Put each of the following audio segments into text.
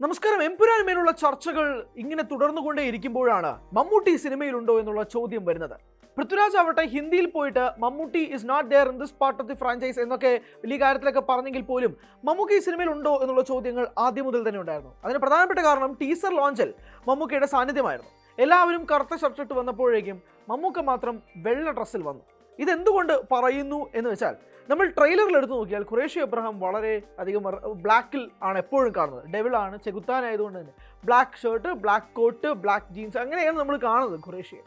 നമസ്കാരം. എമ്പുരാനുമേലുള്ള ചർച്ചകൾ ഇങ്ങനെ തുടർന്നുകൊണ്ടേയിരിക്കുമ്പോഴാണ് മമ്മൂട്ടി സിനിമയിലുണ്ടോ എന്നുള്ള ചോദ്യം വരുന്നത്. പൃഥ്വിരാജ് ആവട്ടെ ഹിന്ദിയിൽ പോയിട്ട് Mammootty is not there in this part of the franchise എന്നൊക്കെ വലിയ കാര്യത്തിലൊക്കെ പറഞ്ഞെങ്കിൽ പോലും മമ്മൂക്കി സിനിമയിൽ ഉണ്ടോ എന്നുള്ള ചോദ്യങ്ങൾ ആദ്യം മുതൽ തന്നെ ഉണ്ടായിരുന്നു. അതിന് പ്രധാനപ്പെട്ട കാരണം ടീസർ ലോഞ്ചിൽ മമ്മൂക്കയുടെ സാന്നിധ്യമായിരുന്നു. എല്ലാവരും കറുത്ത ഷർട്ടിട്ട് വന്നപ്പോഴേക്കും മമ്മൂക്ക മാത്രം വെള്ള ഡ്രസ്സിൽ വന്നു. ഇതെന്തുകൊണ്ട് പറയുന്നു എന്ന് വെച്ചാൽ, നമ്മൾ ട്രെയിലറിൽ എടുത്ത് നോക്കിയാൽ ഖുറേഷി എബ്രഹാം വളരെ അധികം ബ്ലാക്കിൽ ആണ് എപ്പോഴും കാണുന്നത്. ഡെവിളാണ്, ചെകുത്താനായതുകൊണ്ട് തന്നെ black shirt, black coat, black jeans, അങ്ങനെയാണ് നമ്മൾ കാണുന്നത് ഖുറേഷിയെ.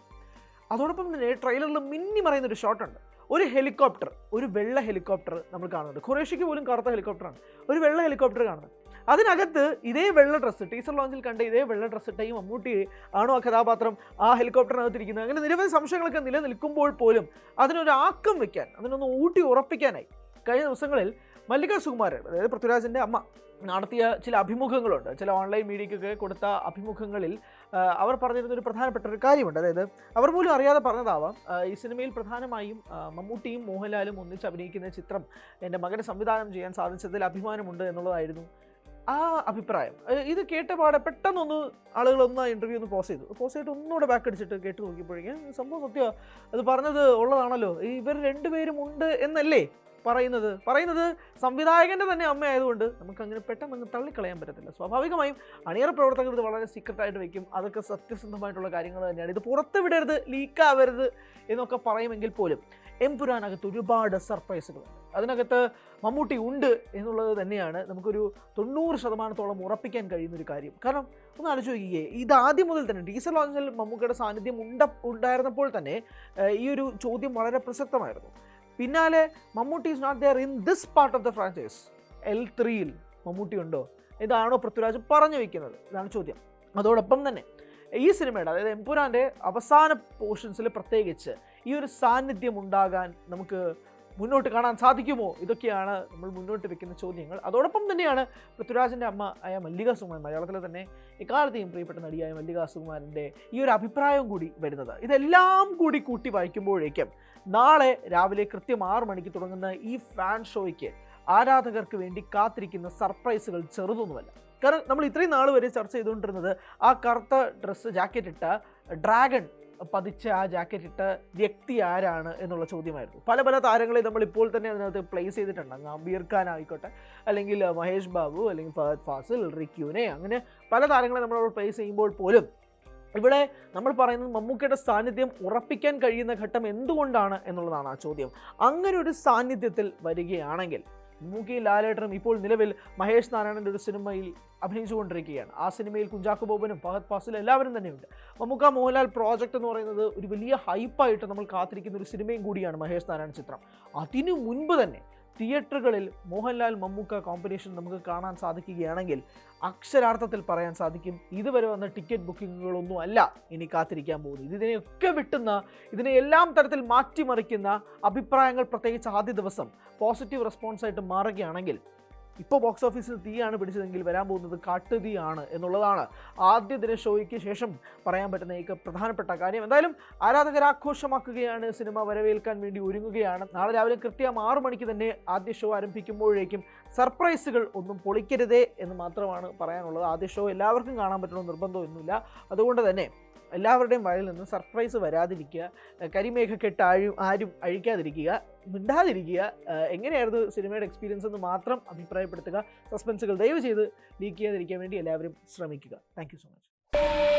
അതോടൊപ്പം തന്നെ ട്രെയിലറിൽ മിന്നി മറയുന്നൊരു ഷോട്ടുണ്ട്. ഒരു ഹെലികോപ്റ്റർ, ഒരു വെള്ള ഹെലികോപ്റ്റർ നമ്മൾ കാണുന്നുണ്ട്. ഖുറേഷിക്ക് പോലും കറുത്ത ഹെലികോപ്റ്ററാണ്, ഒരു വെള്ള ഹെലികോപ്റ്റർ കാണുന്നത്. അതിനകത്ത് ഇതേ വെള്ള ഡ്രസ്സ്, ടീസർ ലോഞ്ചിൽ കണ്ട ഇതേ വെള്ള ഡ്രസ്സ് ഇട്ട ഈ മമ്മൂട്ടി ആണോ ആ കഥാപാത്രം ആ ഹെലികോപ്റ്ററിനകത്തിരിക്കുന്നത്? അങ്ങനെ നിരവധി സംശയങ്ങളൊക്കെ നിലനിൽക്കുമ്പോൾ പോലും അതിനൊരു ആക്കം വെക്കാൻ, അതിനൊന്ന് ഊട്ടി ഉറപ്പിക്കാനായി കഴിഞ്ഞ ദിവസങ്ങളിൽ മല്ലിക സുകുമാരൻ, അതായത് പൃഥ്വിരാജിൻ്റെ അമ്മ, നടത്തിയ ചില അഭിമുഖങ്ങളുണ്ട്. ചില ഓൺലൈൻ മീഡിയയ്ക്കൊക്കെ കൊടുത്ത അഭിമുഖങ്ങളിൽ അവർ പറഞ്ഞിരുന്ന ഒരു പ്രധാനപ്പെട്ട ഒരു കാര്യമുണ്ട്. അതായത് അവർ പോലും അറിയാതെ പറഞ്ഞതാവാം, ഈ സിനിമയിൽ പ്രധാനമായും മമ്മൂട്ടിയും മോഹൻലാലും ഒന്നിച്ച് അഭിനയിക്കുന്ന ചിത്രം എൻ്റെ മകനെ സംവിധാനം ചെയ്യാൻ സാധിച്ചതിൽ അഭിമാനമുണ്ട് എന്നുള്ളതായിരുന്നു ആ അഭിപ്രായം. ഇത് കേട്ടപാടെ പെട്ടെന്നൊന്ന് ആളുകളൊന്ന് ഇൻ്റർവ്യൂ ഒന്ന് പോസ് ചെയ്തിട്ട് ഒന്നുകൂടെ ബാക്ക് അടിച്ചിട്ട് കേട്ട് നോക്കിയപ്പോഴേക്കും സംഭവം സത്യമാണ്, അത് പറഞ്ഞത് ഉള്ളതാണല്ലോ, ഇവർ രണ്ടുപേരും ഉണ്ട് എന്നല്ലേ പറയുന്നത് സംവിധായകൻ്റെ തന്നെ അമ്മയായതുകൊണ്ട് നമുക്ക് അങ്ങനെ പെട്ടെന്ന് തള്ളിക്കളയാൻ പറ്റത്തില്ല. സ്വാഭാവികമായും അണിയറ പ്രവർത്തകർ ഇത് വളരെ സീക്രട്ടായിട്ട് വെക്കും. അതൊക്കെ സത്യസന്ധമായിട്ടുള്ള കാര്യങ്ങൾ തന്നെയാണ്. ഇത് പുറത്ത് വിടരുത്, ലീക്കാവരുത് എന്നൊക്കെ പറയുമെങ്കിൽ പോലും എമ്പുരാനകത്ത് ഒരുപാട് സർപ്രൈസുകളുണ്ട്. അതിനകത്ത് മമ്മൂട്ടി ഉണ്ട് എന്നുള്ളത് തന്നെയാണ് നമുക്കൊരു 90% ഉറപ്പിക്കാൻ കഴിയുന്നൊരു കാര്യം. കാരണം ഒന്ന് ആലോചിച്ച് നോക്കിയേ, ഇത് ആദ്യം മുതൽ തന്നെ ടീസർ ലോഞ്ചിൽ മമ്മൂക്കയുടെ സാന്നിധ്യം ഉണ്ടായിരുന്നപ്പോൾ തന്നെ ഈ ഒരു ചോദ്യം വളരെ പ്രസക്തമായിരുന്നു. പിന്നാലെ Mammootty is not there in this part of the franchise, L3-ൽ മമ്മൂട്ടി ഉണ്ടോ? ഇതാണോ പൃഥ്വിരാജ് പറഞ്ഞു വയ്ക്കുന്നത്? ഇതാണ് ചോദ്യം. അതോടൊപ്പം തന്നെ ഈ സിനിമയുടെ, അതായത് എമ്പുരാൻ്റെ അവസാന പോർഷൻസിൽ പ്രത്യേകിച്ച് ഈ ഒരു സാന്നിധ്യം ഉണ്ടാകാൻ നമുക്ക് മുന്നോട്ട് കാണാൻ സാധിക്കുമോ? ഇതൊക്കെയാണ് നമ്മൾ മുന്നോട്ട് വെക്കുന്ന ചോദ്യങ്ങൾ. അതോടൊപ്പം തന്നെയാണ് പൃഥ്വിരാജിൻ്റെ അമ്മ ആയ മല്ലിക സുകുമാരൻ, മലയാളത്തിലെ തന്നെ എക്കാലത്തെയും പ്രിയപ്പെട്ട നടിയായ മല്ലിക സുകുമാരൻ്റെ ഈ ഒരു അഭിപ്രായം കൂടി വരുന്നത്. ഇതെല്ലാം കൂടി കൂട്ടി വായിക്കുമ്പോഴേക്കും നാളെ രാവിലെ കൃത്യം 6 മണിക്ക് തുടങ്ങുന്ന ഈ ഫാൻ ഷോയ്ക്ക് ആരാധകർക്ക് വേണ്ടി കാത്തിരിക്കുന്ന സർപ്രൈസുകൾ ചെറുതൊന്നുമല്ല. കാരണം നമ്മൾ ഇത്രയും നാൾ വരെ ചർച്ച ചെയ്തുകൊണ്ടിരുന്നത് ആ കറുത്ത ഡ്രസ്സ്, ജാക്കറ്റ് ഇട്ട, ഡ്രാഗൺ പതിച്ച ആ ജാക്കറ്റ് ഇട്ട വ്യക്തി ആരാണ് എന്നുള്ള ചോദ്യമായിരുന്നു. പല താരങ്ങളെ നമ്മൾ ഇപ്പോൾ തന്നെ അതിനകത്ത് പ്ലേസ് ചെയ്തിട്ടുണ്ട്. അമീർ ഖാൻ ആയിക്കോട്ടെ, അല്ലെങ്കിൽ മഹേഷ് ബാബു, അല്ലെങ്കിൽ ഫഹദ് ഫാസിൽ, റിക്യൂനെ, അങ്ങനെ പല താരങ്ങളെ നമ്മൾ പ്ലേസ് ചെയ്യുമ്പോൾ പോലും ഇവിടെ നമ്മൾ പറയുന്നത് മമ്മൂക്കയുടെ സാന്നിധ്യം ഉറപ്പിക്കാൻ കഴിയുന്ന ഘട്ടം എന്തുകൊണ്ടാണ് എന്നുള്ളതാണ് ആ ചോദ്യം. അങ്ങനെ ഒരു സാന്നിധ്യത്തിൽ വരികയാണെങ്കിൽ മമ്മൂക്കി, ലാലേട്ടനും ഇപ്പോൾ നിലവിൽ മഹേഷ് നാരായണൻ്റെ ഒരു സിനിമയിൽ അഭിനയിച്ചുകൊണ്ടിരിക്കുകയാണ്. ആ സിനിമയിൽ കുഞ്ചാക്കോ ബോബനും ഫഹദ് ഫാസിലും എല്ലാവരും തന്നെയുണ്ട്. മമ്മൂക്ക മോഹൻലാൽ പ്രോജക്റ്റ് എന്ന് പറയുന്നത് ഒരു വലിയ ഹൈപ്പായിട്ട് നമ്മൾ കാത്തിരിക്കുന്ന ഒരു സിനിമയും കൂടിയാണ് മഹേഷ് നാരായണൻ ചിത്രം. അതിനു മുൻപ് തന്നെ തിയേറ്ററുകളിൽ മോഹൻലാൽ മമ്മൂക്ക കോമ്പിനേഷൻ നമുക്ക് കാണാൻ സാധിക്കുകയാണെങ്കിൽ അക്ഷരാർത്ഥത്തിൽ പറയാൻ സാധിക്കും, ഇതുവരെ വന്ന ടിക്കറ്റ് ബുക്കിങ്ങുകളൊന്നും അല്ല ഇനി കാത്തിരിക്കാൻ പോകുന്നത്. ഇതിനെയൊക്കെ വിട്ടുന്ന, ഇതിനെ എല്ലാം തരത്തിൽ മാറ്റിമറിക്കുന്ന അഭിപ്രായങ്ങൾ പ്രത്യേകിച്ച് ആദ്യ ദിവസം പോസിറ്റീവ് റെസ്പോൺസായിട്ട് മാറുകയാണെങ്കിൽ, ഇപ്പോൾ ബോക്സ് ഓഫീസിൽ തീയാണ് പിടിച്ചതെങ്കിൽ വരാൻ പോകുന്നത് കാട്ടുതീയാണ് എന്നുള്ളതാണ് ആദ്യ ദിന ഷോയ്ക്ക് ശേഷം പറയാൻ പറ്റുന്ന ഏക പ്രധാനപ്പെട്ട കാര്യം. എന്തായാലും ആരാധകർ ആഘോഷമാക്കുകയാണ്, സിനിമ വരവേൽക്കാൻ വേണ്ടി ഒരുങ്ങുകയാണ്. നാളെ രാവിലെ കൃത്യം 6 മണിക്ക് തന്നെ ആദ്യ ഷോ ആരംഭിക്കുമ്പോഴേക്കും സർപ്രൈസുകൾ ഒന്നും പൊളിക്കരുതേ എന്ന് മാത്രമാണ് പറയാനുള്ളത്. ആദ്യ ഷോ എല്ലാവർക്കും കാണാൻ പറ്റണമെന്ന് നിർബന്ധമൊന്നുമില്ല. അതുകൊണ്ട് തന്നെ എല്ലാവരുടെയും വയലിൽ നിന്ന് സർപ്രൈസ് വരാതിരിക്കുക, കരിമേഘക്കെട്ട് ആരും അഴിക്കാതിരിക്കുക, മിണ്ടാതിരിക്കുക. എങ്ങനെയായിരുന്നു സിനിമയുടെ എക്സ്പീരിയൻസ് എന്ന് മാത്രം അഭിപ്രായപ്പെടുത്തുക. സസ്പെൻസുകൾ ദയവ് ചെയ്ത് ലീക്ക് ചെയ്യാതിരിക്കാൻ വേണ്ടി എല്ലാവരും ശ്രമിക്കുക. Thank you so much.